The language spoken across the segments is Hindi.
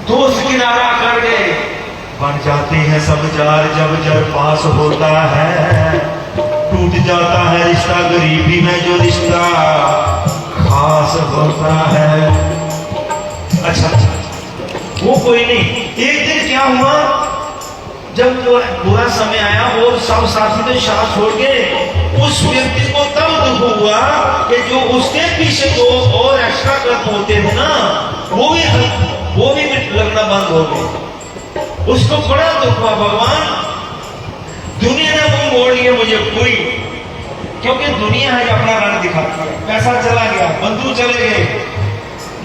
दोस्त किनारा कर गए, बन जाते हैं सब जार जब जर पास होता है, टूट जाता है रिश्ता गरीबी में जो रिश्ता खास होता है। अच्छा वो कोई नहीं, एक दिन क्या हुआ, जब वो बुरा समय आया वो सब साथी तो साथ छोड़ गए, उस व्यक्ति को तब दुख हुआ कि जो उसके पीछे दो और एक्स्ट्रा कदम होते थे ना, वो भी लगना बंद हो गए। उसको बड़ा दुख हुआ, भगवान दुनिया ने मुंह मोड़ लिया मुझे कोई, क्योंकि दुनिया है अपना रंग दिखाती है, पैसा चला गया, बंधु चले गए,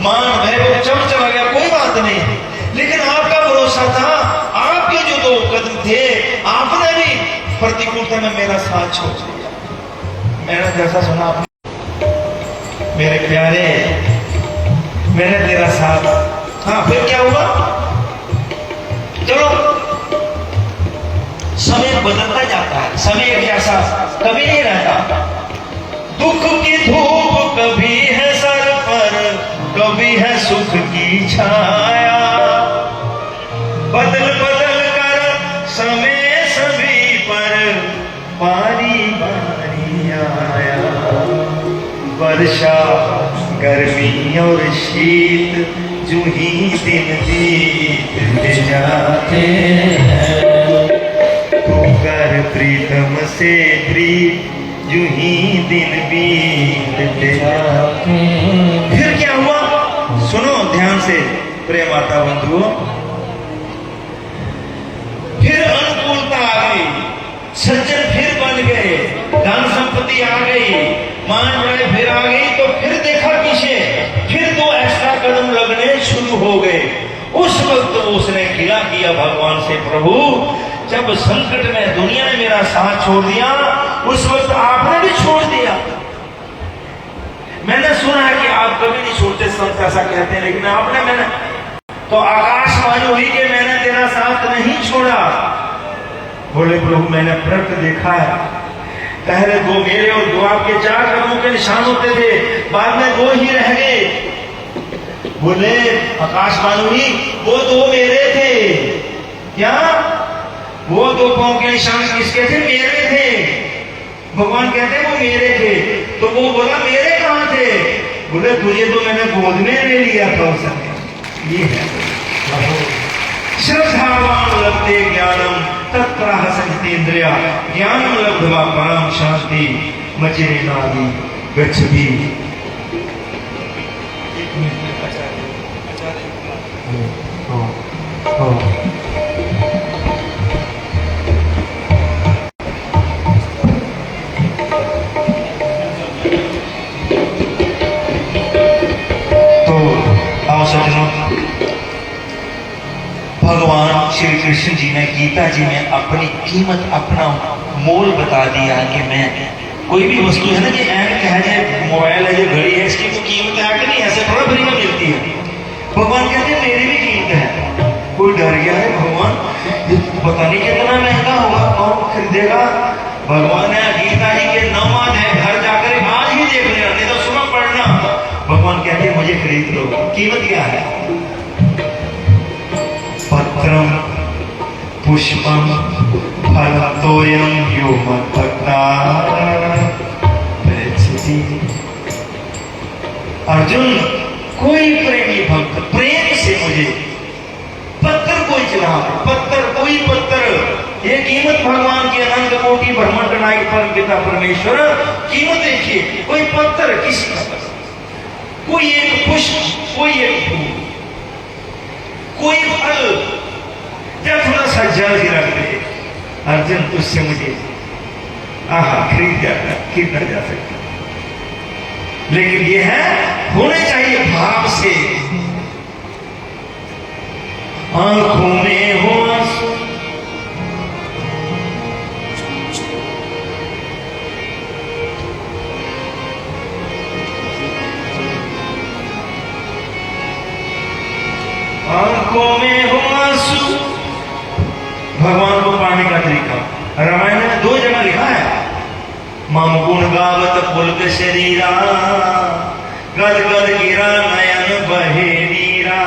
मान वैभव चम चला गया, कोई बात नहीं, लेकिन आपका भरोसा था, आपके जो दो कदम थे, आपने भी प्रतिकूलता में मेरा साथ छोड़ दिया। मैंने जैसा सुना आपने, मेरे प्यारे, मैंने तेरा साथ, हाँ फिर क्या हुआ, चलो समय बदलता जाता है, समय एक जैसा कभी नहीं रहता, दुख की धूप कभी है सर पर, कभी है सुख की छाया, बदल बदल कर समय सभी पर बारी बारी आया, वर्षा गर्मी और शीत जो ही दिन बीतते जाते हैं, तू कर प्रीतम से प्रीत जो ही दिन बीतते जाते हैं। फिर क्या हुआ, सुनो ध्यान से प्रेम माता बंधुओं, फिर अनुकूलता आ गई, सज्जन फिर बन गए, धन संपत्ति आ गई, मान बड़े फिर आ गई, तो फिर देखा पीछे, फिर दो एक्स्ट्रा कदम लगने शुरू हो गए। उस वक्त उसने गिला किया भगवान से, प्रभु जब संकट में दुनिया ने मेरा साथ छोड़ दिया, उस वक्त आपने भी छोड़ दिया। मैंने सुना है कि आप कभी नहीं छोड़ते, संत ऐसा कहते हैं, लेकिन आपने, मैंने तो आकाशवाणी हुई कि मैंने तेरा साथ नहीं छोड़ा। बोले प्रभु मैंने प्रकट देखा है, पहले दो मेरे और दो आपके, चार कदमों के निशान होते थे, बाद में दो ही रह गए। बोले आकाशवाणी हुई, वो दो मेरे थे, क्या वो दो पांव के निशान किसके थे, मेरे थे। भगवान कहते वो मेरे थे, तो वो बोला मेरे कहां थे, बोले तुझे तो मैंने गोद में ले लिया था उस समय। ये है श्रद्धावान लभते ज्ञानम तत्प्रह संजितेन्द्रिया, ज्ञानम लब्ध्वा परम शांति मचिरे नादि गच्छति। भगवान श्री कृष्ण जी ने गीता जी में अपनी कीमत, अपना मोल बता दिया कि मैं कोई भी वस्तु है ना, कि कहा जाए मोबाइल है, जो घड़ी है, इसकी तो कीमत है कि नहीं, ऐसे थोड़ा फ्री में मिलती है। भगवान कहते हैं मेरी भी कीमत है। कोई डर गया है, भगवान ये पता नहीं कितना महंगा होगा, कौन खरीदेगा। भगवान ने गीता जी के 9 अध्याय घर जाकर आज ही देख लेना, नहीं तो सुबह पढ़ना। भगवान कहते हैं मुझे खरीद लो। कीमत क्या है, पत्रम पुष्पम फलतोयम यो मत्पत्ता। अर्जुन कोई प्रेमी भक्त प्रेम से मुझे पत्थर कोई चढ़ा, पत्थर कोई पत्थर, ये कीमत भगवान की अनंत कोटि ब्रह्मांड नायक परम पिता परमेश्वर। कीमत देखिए, कोई पत्थर किसी का, कोई एक पुष्प, कोई एक फूल, कोई फल, या थोड़ा सा जल ही रख दे, अर्जुन उससे मुझे खरीदा जा सकता। लेकिन ये है होने चाहिए भाव से, आंखों में हो आंसू, आंखों में हो आंसू। भगवान को पाने का तरीका रामायण में 2 जगह लिखा है, मम गुण गावत पुलक शरीरा, गद गद गिरा नयन बहे नीरा।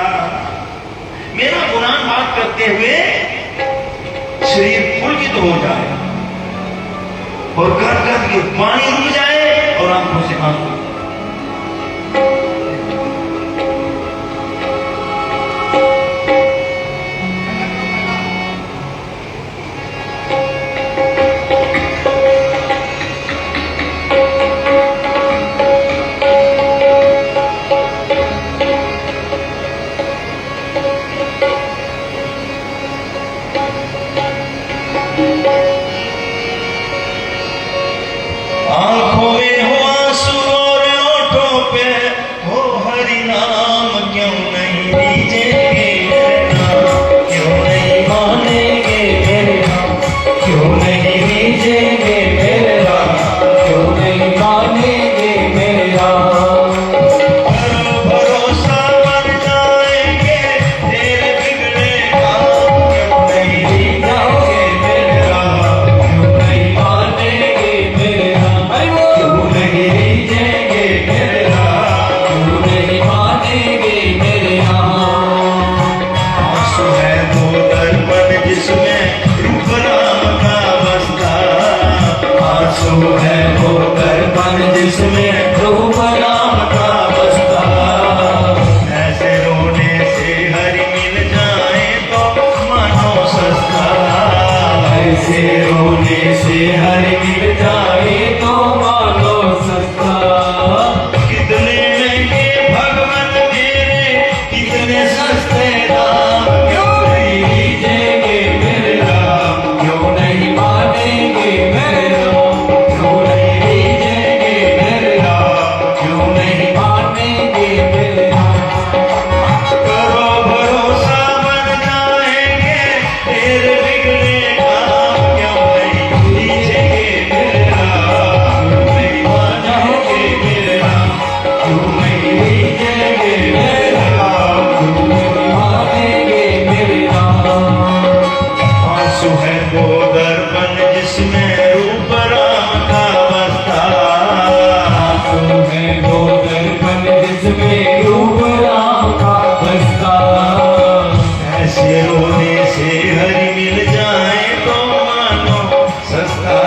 मेरा गुणगान बात करते हुए शरीर पुलकित हो जाए और गद के पानी रुक जाए और आंखों से आंसू। आंखों में हो आंसू और ओठों पे हो हरि नाम, क्यों नहीं लीजेंगे मेरे नाम, क्यों नहीं मानेंगे मेरे नाम, क्यों नहीं लीजेंगे मेरे नाम, क्यों नहीं मानेंगे मेरे नाम। करो भरोसा बन जाएंगे तेरे बिगड़े काम, क्यों नहीं लीजेंगे मेरे नाम, क्यों नहीं मानेंगे मेरे नाम, क्यों नहीं लीजेंगे मेरे नाम, क्यों नहीं मानेंगे मेरे नाम। आंसू है वो दर्पण जिसमें रूप राम का बसता, आंसू है वो दर्पण जिसमें रूप राम का बसता। ऐसे रोने से हरि मिल जाए तो मानो सस्ता, ऐसे रोने से हरि मिल जाए तो मानो सस्ता। कितने महंगे भगवान मेरे, कितने सस्ते दाम, क्यों नहीं लीजेंगे मेरे नाम, क्यों नहीं मानेंगे मेरे नाम, क्यों नहीं लीजेंगे मेरे नाम, क्यों नहीं मानेंगे मेरे नाम। करो भरोसा बन जाएंगे तेरे बिगड़े काम, क्यों नहीं लीजेंगे मेरे नाम, क्यों नहीं मानेंगे मेरे नाम, क्यों नहीं लीजेंगे मेरे नाम, क्यों नहीं मानेंगे मेरे नाम। आंसू है वो दर्पण जिसमें रूप राम का बसता, आंसू है वो दर्पण जिसमें रूप राम का बसता। ऐसे रोने से हरि मिल जाए तो मानो सस्ता,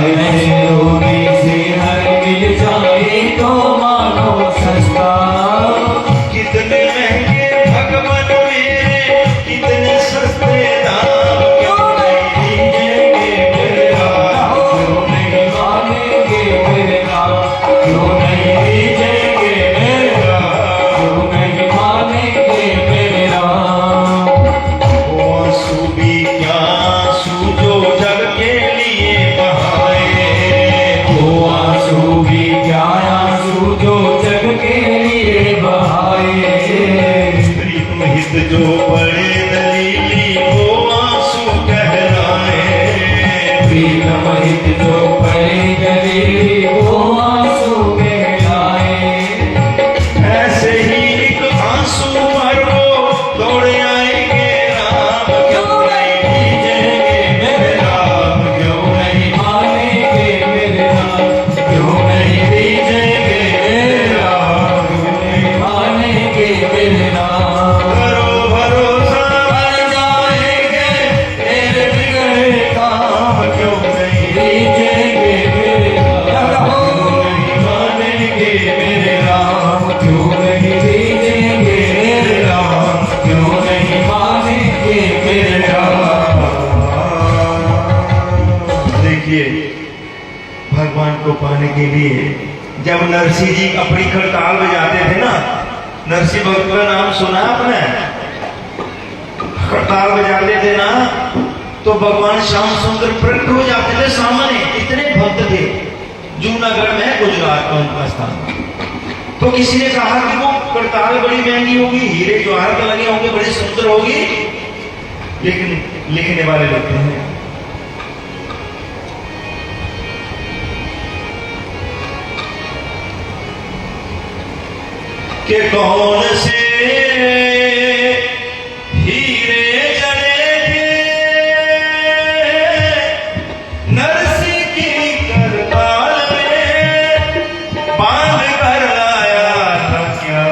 ऐसे रोने से हरि मिल जाए तो मानो सस्ता। कितने महंगे भगवान मेरे, कितने सस्ते दाम, क्यों नहीं लीजेंगे मेरे नाम, क्यों नहीं मानेंगे मेरे नाम, क्यों नहीं लीजेंगे मेरे नाम, क्यों नहीं मानेंगे मेरे नाम। वो आंसू भी क्या आंसू जो जग के लिए बहाए, वो आंसू भी क्या आंसू जो जग के लिए बहाए। प्रीतम हित जो बड़े दलीली वो आंसू कहलाए, प्रीतम हित जो पड़े गली वो आंसू कहलाए। ऐसे ही एक आंसू पर वो दौड़ आएंगे राम, क्यों नहीं लीजेंगे मेरे नाम, क्यों नहीं मानेंगे मेरे नाम, क्यों नहीं लीजेंगे मेरे नाम, क्यों नहीं मानेंगे मेरे नाम। करो भरोसा बन जाएंगे तेरे बिगड़े काम, क्यों नहीं लीजेंगे मेरे नाम, क्यों नहीं मानेंगे मेरे नाम, क्यों नहीं लीजेंगे मेरे नाम, क्यों नहीं मानेंगे मेरे नाम। देखिए भगवान को पाने के लिए जब नरसिंह जी अपनी खड़ताल बजाते थे ना, नरसिंह भक्त का नाम सुना आपने, खड़ताल बजाते थे ना तो भगवान श्याम सुंदर प्रकट हो जाते थे सामने, इतने भक्त थे। जूनागढ़ में गुजरात का उनका स्थान। तो किसी ने कहा कि वो खड़ताल बड़ी महंगी होगी, हीरे जवाहर के लगे होंगे, बड़ी सुंदर होगी, लेकिन लिखने वाले लिखते हैं कि कौन से हीरे जड़े थे नरसिंह की करताल में, बांध कर लाया था क्या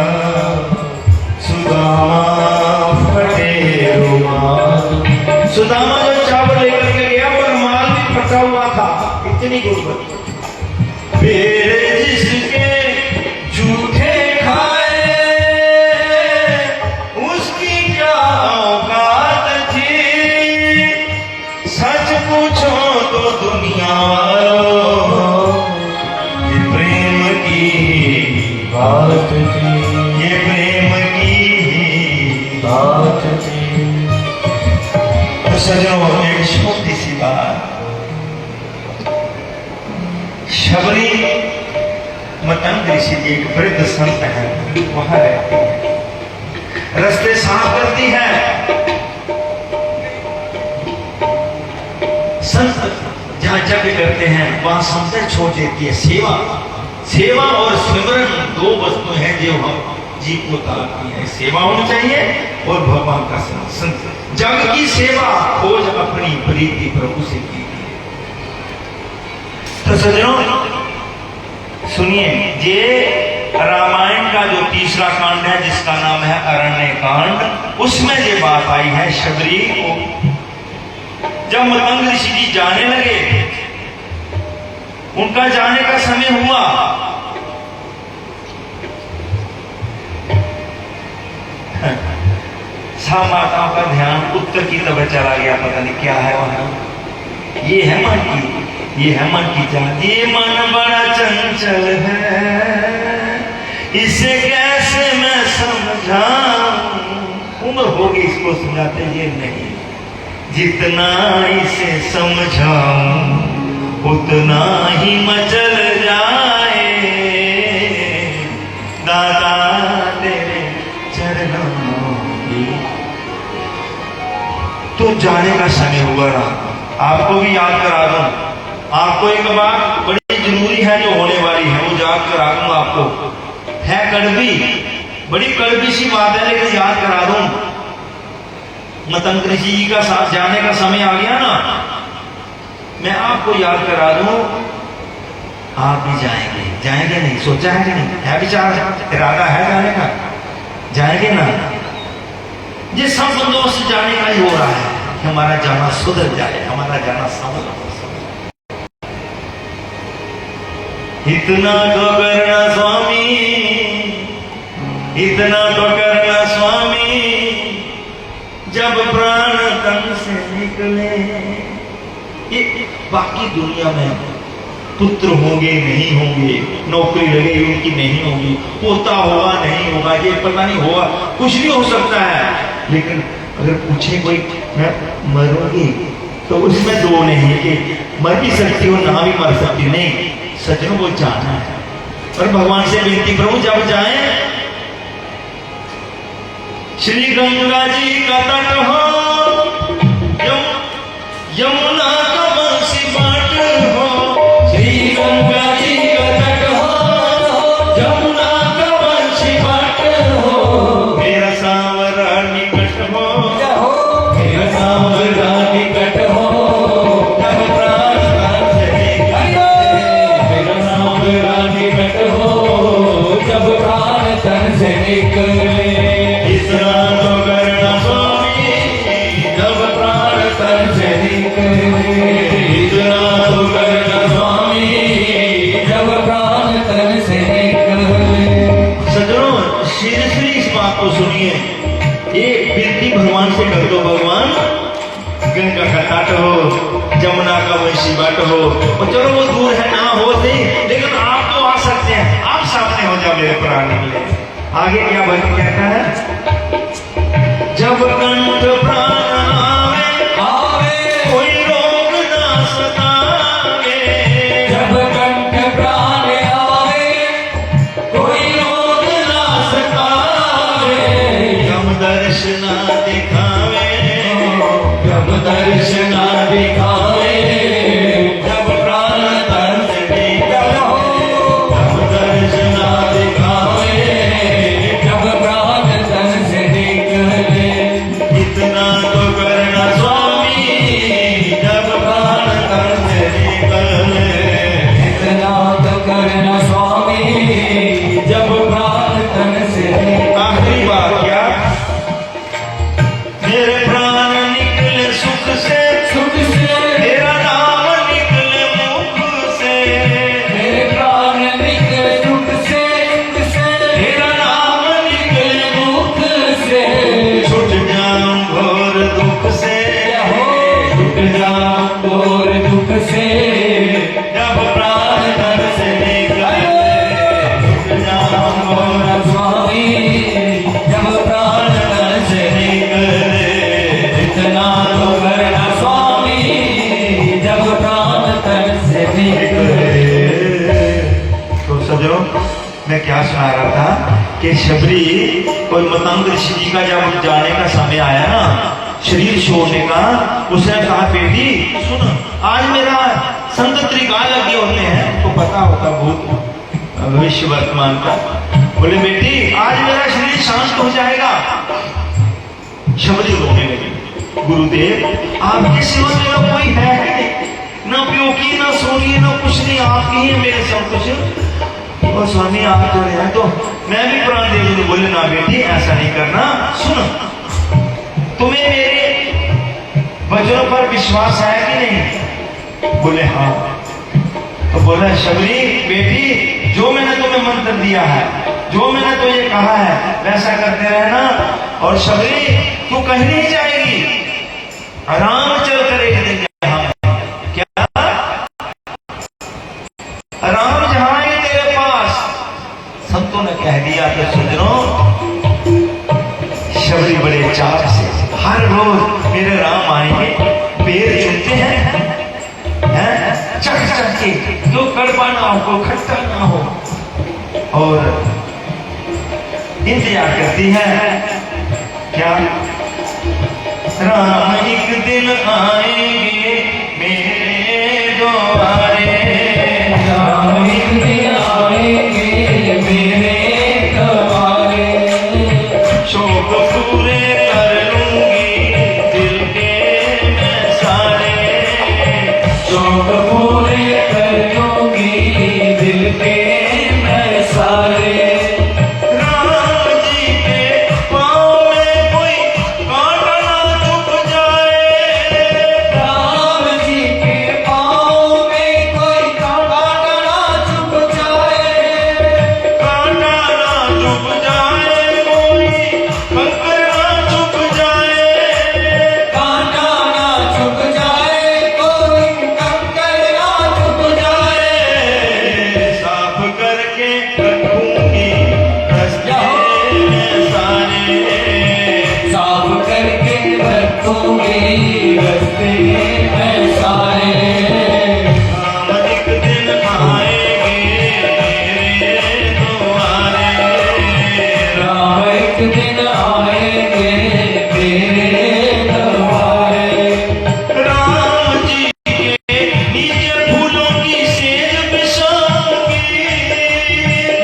सुदामा फटे सजनों, एक छोटी सी बात। शबरी मतंग ऋषि जी एक वृद्ध संत है, वहां रहती है, रास्ते साफ करती है। संत जहां यज्ञ करते हैं वहां संत छोड़ देती है। सेवा सेवा और सिमरन दो वस्तुएं हैं जो हम जीव को ताकती है। सेवा होनी चाहिए और भगवान का संत। जग की सेवा खोज अपनी प्रीति प्रभु से की। तो सज्जनों सुनिए, ये रामायण का जो तीसरा कांड है जिसका नाम है अरण्य कांड, उसमें ये बात आई है शबरी को। जब मतंग ऋषि जी जाने लगे, उनका जाने का समय हुआ, सा माताओं का ध्यान उत्तर की तरफ चला गया। पता नहीं क्या है वहां। ये है मन की, ये है मन की जान। ये मन बड़ा चंचल है, इसे कैसे मैं समझाऊं। उम्र होगी इसको समझाते, ये नहीं। जितना इसे समझाऊं उतना ही मचल जाए, दादा तेरे चरणों की। तो जाने का समय हुआ ना, आपको भी याद करा दूं। आपको एक बात बड़ी जरूरी है जो होने वाली है, वो याद करा दूं आपको। है कड़वी, बड़ी कड़वी सी बात है, लेकिन याद करा दूं। मतंग ऋषि जी का साथ जाने का समय आ गया ना, मैं आपको याद करा दूं। आप भी जाएंगे, जाएंगे नहीं? सोचा है कि नहीं? है विचार, इरादा है जाने का? जाएंगे ना? ये सब बंदोबस्त जाने का ही हो रहा है कि हमारा जाना सुधर जाए, हमारा जाना सफल हो। इतना तो करना स्वामी, इतना तो करना स्वामी, जब प्राण तन से निकले। ये बाकी दुनिया में पुत्र होंगे नहीं होंगे, नौकरी लगेगी उनकी नहीं होगी, पोता होगा नहीं होगा, ये पता नहीं होगा, कुछ भी हो सकता है। लेकिन अगर पूछे कोई मैं मरूंगी, तो उसमें दो नहीं कि मर भी सकती हो ना भी मर सकती, नहीं। सज्जनों को जाना है और भगवान से विनती, प्रभु जब जाए श्री गंगा जी का तट हो, यमुना का बंसी बाट हो। श्री गंगा जी का तट हो, यमुना का बंसी बाट हो। मेरा सांवरा निकट हो, मेरा सांवरा निकट हो, जब प्राण तन से निकले। मेरा सांवरा निकट हो, जब प्राण तन से निकले। इतना तो करना स्वामी, जब प्राण तन से निकले। इतना तो करना स्वामी, जब प्राण तन से निकले। सज्जनों सीरियसली इस बात को सुनिए। ये विनती भगवान से कर दो, भगवान गंगा का तट हो, जमुना का वंशी बाट हो, और चलो वो दूर है ना हो नहीं, लेकिन आप तो आ सकते हैं, आप सामने हो जाओ मेरे प्राण निकले। आगे क्या भक्त कहता है? जब कंठ प्राण आवे, कोई रोग ना सतावे। जब कंठ प्राण आवे, कोई रोग ना सतावे। जब दर्शना दिखावे, जब दर्शना दिखावे, जब प्राण तन से निकले। जब दर्शना दिखावे, जब प्राण तन से निकले। इतना तो करना स्वामी, जब प्राण तन से निकले। इतना तो करना स्वामी, जब प्राण तन से निकले। आखिरी बात क्या? मेरे प्राण निकले सुख से, सुख से मैं क्या सुना रहा था कि शबरी कोई मतंग ऋषि जी का जब जाने का समय आया ना, शरीर छोड़ने का, उसने कहा बेटी सुन, आज मेरा संत त्रिकाल लगे होते हैं, तो पता होता भूत भविष्य वर्तमान का। बोले बेटी आज मेरा शरीर शांत हो जाएगा। शबरी रोने लगी, गुरुदेव आपके सिवा मेरा कोई है ही नहीं, ना प्योकी ना सोनी ना कुछ नहीं, आप ही है मेरे सब कुछ। और स्वामी आप जो है तो मैं भी प्राण दे दूं। बोले ना बेटी ऐसा नहीं करना, सुन तुम्हें मेरे वचनों पर विश्वास है कि नहीं? बोले हाँ। तो बोला शबरी बेटी जो मैंने तुम्हें मंत्र दिया है, जो मैंने तुझे कहा है वैसा करते रहना। और शबरी तू कहीं नहीं जाएगी, आराम चल कर एक दिन क्या आराम जहां है तेरे पास। संतों ने कह दिया तो सुनो, शबरी बड़े चाव से हर रोज मेरे राम आएंगे, पेड़ चुनते हैं चक चक के, जो कड़वा ना हो खट्टा ना हो, और इंतजार करती है क्या राम एक दिन आएंगे मेरे द्वारे, राम एक दिन आएंगे मेरे द्वारे, शोक पूरे कर लूंगी दिल के मैं सारे, शोक पूरे कर लूंगी दिल के मैं सारे। राम जी के पाँव में कोई कांटा ना चुभ जाए, राम जी के पाँव में कोई कांटा ना चुभ जाए, कांटा ना चुभ जाए, कोई कंकर ना चुभ जाए, कांटा ना चुभ जाए, कोई कंकर ना चुभ जाए, साफ करके रखूंगी रस्ते में सारे, साफ करके रखूंगी रस्ते में सारे। राम एक दिन आएंगे मेरे द्वारे, राम एक दिन आएंगे तेरे द्वारे, राम जी के नीचे फूलों की सेज बिछाऊंगी,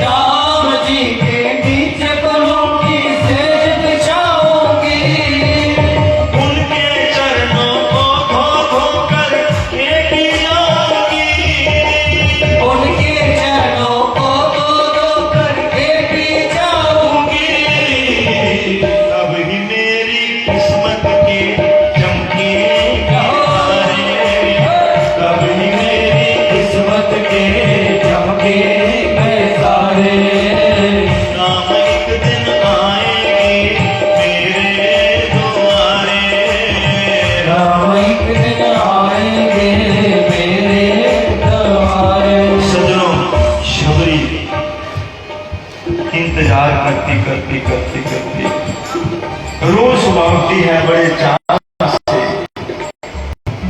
राम जी के नीचे फूलों की सेज बिछाऊंगी, उनके चरणों को धो धो कर फेंकी जाऊंगी, उनके चरणों को दो करके पी जाऊंगी, तब ही मेरी किस्मत के चमके तारे, तब ही मेरी किस्मत के चमके मैं सारे। राम एक दिन आएंगे मेरे द्वारे। राम एक दिन आएंगे मेरे द्वारे। सजनों शबरी इंतजार करती करती करती करती रोज भागती है बड़े चाव से।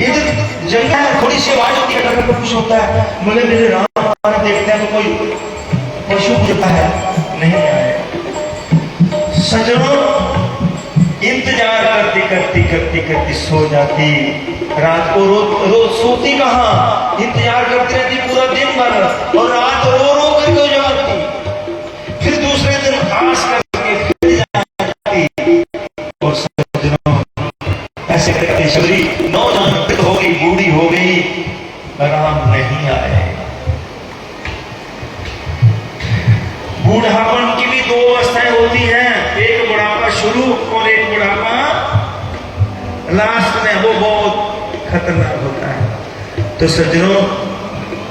इधर जंगल है, थोड़ी सी आवाज होती है, डर कुछ होता है, बोले मेरे राम आना देखते हैं तो कोई पशु गुजरता है, नहीं आए। सजनों इंतजार करती करती करती करती सो जाती, रात को रोज रोज सोती कहाँ, इंतजार करती रहती पूरा दिन भर, और रात रो रो करके उजाड़ती, फिर दूसरे दिन आस करके फिर जाती। और सजनों ऐसे करके शबरी नौजवान हो गई, बूढ़ी हो गई, राम नहीं आए। बूढ़ापन की भी दो अवस्थाएं होती हैं, एक बुढ़ापा शुरू और एक बुढ़ापा लास्ट में, वो बहुत खतरनाक होता है। तो सज्जनों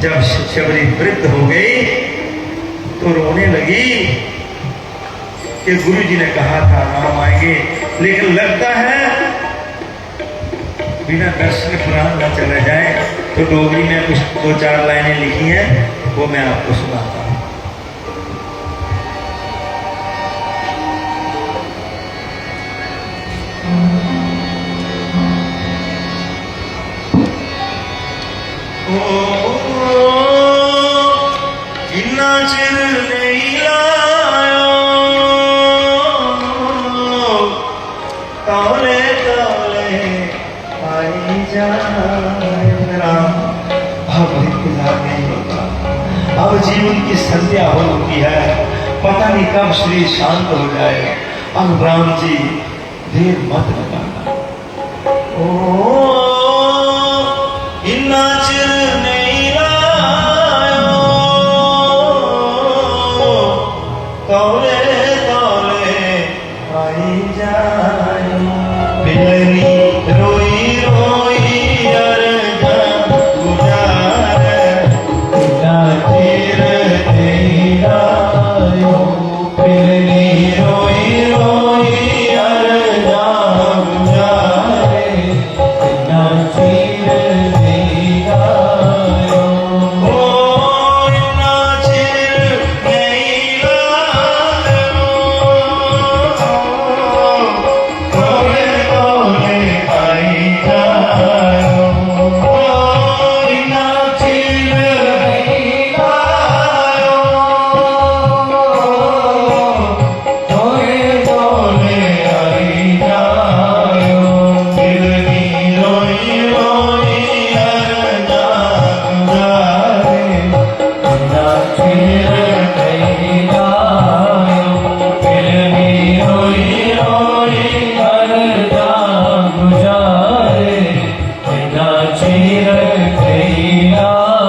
जब शबरी वृद्ध हो गई तो रोने लगी कि गुरु जी ने कहा था राम आएंगे, लेकिन लगता है बिना दर्शन प्राण न चला जाए। तो डोगरी में कुछ दो चार लाइनें लिखी हैं, वो मैं आपको सुनाता हूँ। इन्ना चिर नहीं की संध्या हो चुकी है, पता नहीं कब श्री शांत हो जाए। अब राम जी देर मत लगाना। ओ